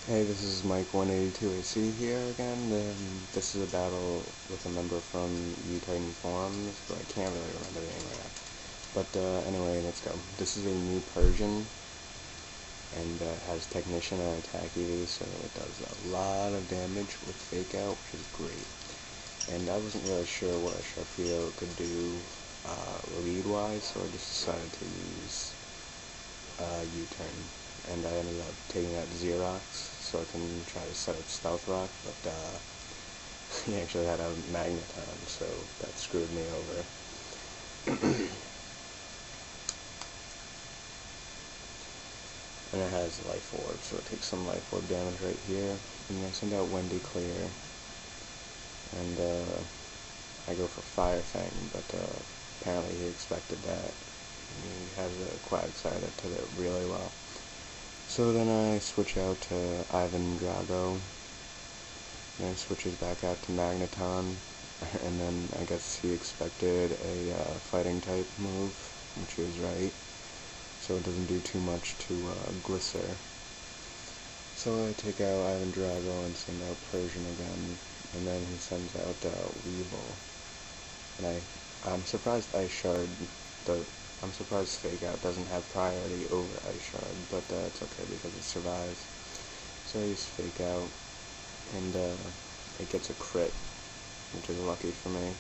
Hey, this is Mike 182AC here again. This is a battle with a member from Titan Forums, but I can't really remember the name right now. But anyway, let's go. This is a new Persian, and has Technician and Attack EV, so it does a lot of damage with Fake Out, which is great. And I wasn't really sure what a Sharpedo could do lead-wise, so I just decided to use U-turn, and I ended up taking out Xerox so I can try to set up Stealth Rock, but he actually had a Magneton, so that screwed me over. And it has Life Orb, so it takes some Life Orb damage right here. And I send out Wendy Clear, and I go for Fire Fang, but apparently he expected that. He has a Quagsire that took it really well. So then I switch out to Ivan Drago, and it switches back out to Magneton, and then I guess he expected a fighting type move, which he was right, so it doesn't do too much to Glisser. So I take out Ivan Drago and send out Persian again, and then he sends out Weevil, and I'm surprised I'm surprised Fake Out doesn't have priority over Ice Shard, but it's okay because it survives. So I use Fake Out, and it gets a crit, which is lucky for me.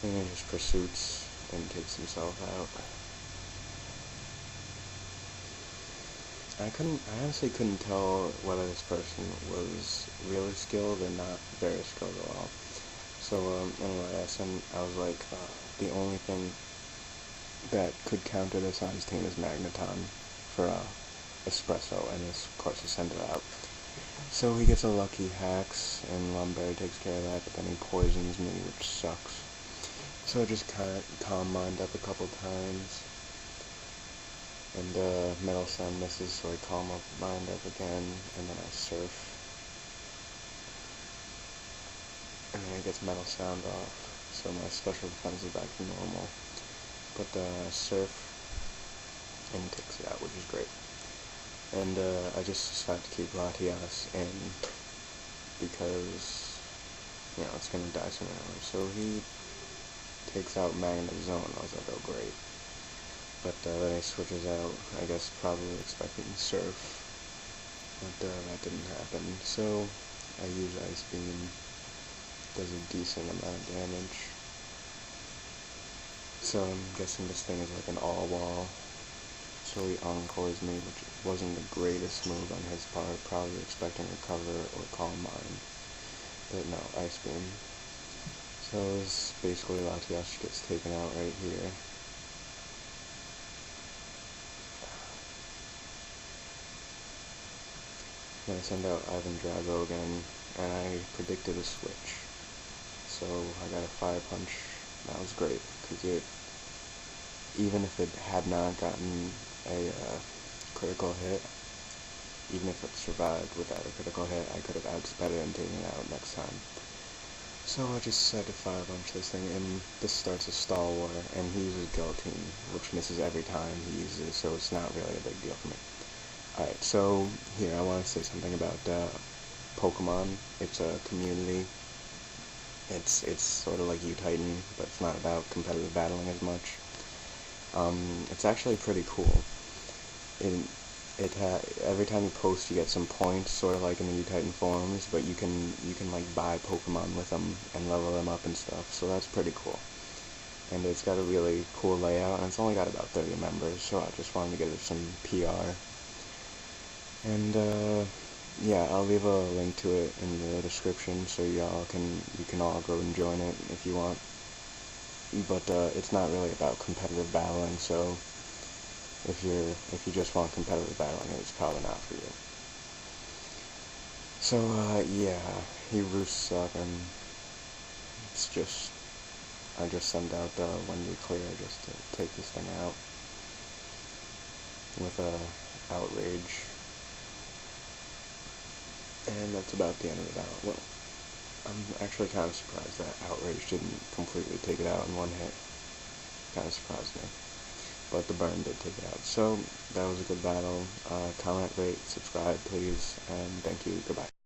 And it just pursuits and takes himself out. I honestly couldn't tell whether this person was really skilled or not very skilled at all. So anyway, I was like, the only thing that could counter this on his team is Magneton for Espresso, and of course I send it out. So he gets a lucky Hacks, and Lumberry takes care of that, but then he poisons me, which sucks. So I just kind of Calm Mind up a couple times, and Metal Sound misses, so I Calm Mind up again, and then I Surf. And then he gets Metal Sound off, so my special defense is back to normal. But Surf, and he takes it out, which is great. And I just decided to keep Latias in because, it's going to die sooner or later. So he takes out Magnet Zone. I was like, oh great. But then he switches out, I guess probably expecting Surf. But that didn't happen. So I use Ice Beam. Does a decent amount of damage. So I'm guessing this thing is like an all-wall. So he encores me, which wasn't the greatest move on his part, probably expecting Recover or Calm Mind. But no, Ice Beam. So it's basically Latias gets taken out right here. Then I send out Ivan Drago again, and I predicted a switch. So I got a Fire Punch. That was great, because even if it had not gotten a critical hit, even if it survived without a critical hit, I could have outsped it and taken it out next time. So I just decided to Fire Punch this thing, and this starts a Stall War, and he uses Guillotine, which misses every time he uses it, so it's not really a big deal for me. Alright, so here I want to say something about Pokemon. It's a community. It's sort of like U-Titan, but it's not about competitive battling as much. It's actually pretty cool. Every time you post, you get some points, sort of like in the U-Titan forums, but you can like buy Pokemon with them and level them up and stuff. So that's pretty cool. And it's got a really cool layout, and it's only got about 30 members, so I just wanted to get it some PR. And yeah, I'll leave a link to it in the description, so you can all go and join it if you want. But it's not really about competitive battling, so if you just want competitive battling, it's probably not for you. So yeah, he roosts up, and I just send out Wendy Clear just to take this thing out with Outrage. And that's about the end of the battle. Well, I'm actually kind of surprised that Outrage didn't completely take it out in one hit. Kind of surprised me. but the burn did take it out. So that was a good battle. Comment, rate, subscribe, please, and thank you. Goodbye.